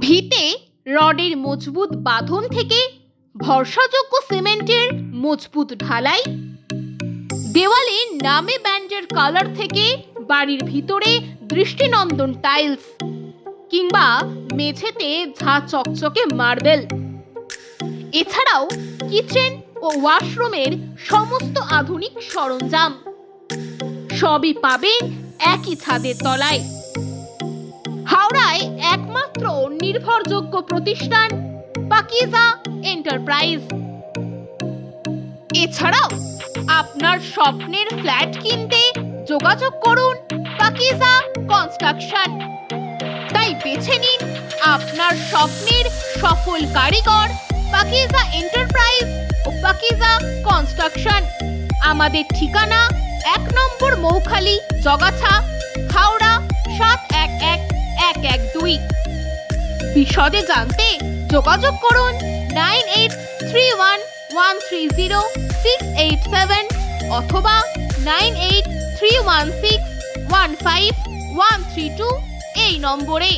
ভিতে রডের মজবুত বাঁধন থেকে ভরসাযোগ্য সিমেন্টের মজবুত ঢালাই, দেওয়ালে নামে ব্যান্ডের কালার থেকে বাড়ির ভিতরে দৃষ্টিনন্দন টাইলস, কিংবা মেঝেতে ঝাঁ চকচকে মার্বেল। এছাড়াও কিচেন ও ওয়াশরুমের সমস্ত আধুনিক সরঞ্জাম সবই পাবেন একই ছাদের তলায়। হাওড়ায় একমাত্র নির্ভরযোগ্য প্রতিষ্ঠান পাকিজা এন্টারপ্রাইজ। এছাড়াও আপনার স্বপ্নের ফ্ল্যাট কিনতে যোগাযোগ করুন পাকিজা কনস্ট্রাকশন। তাই বেছে নিন আপনার স্বপ্নের সফল কারিগর পাকিজা এন্টারপ্রাইজ ও পাকিজা কনস্ট্রাকশন। আমাদের ঠিকানা 1 নম্বর মৌখালি, জগাছা, হাওড়া 711112। বিশদে জানতে যোগাযোগ করুন 9831130687 অথবা 9831615132 এই নম্বরে।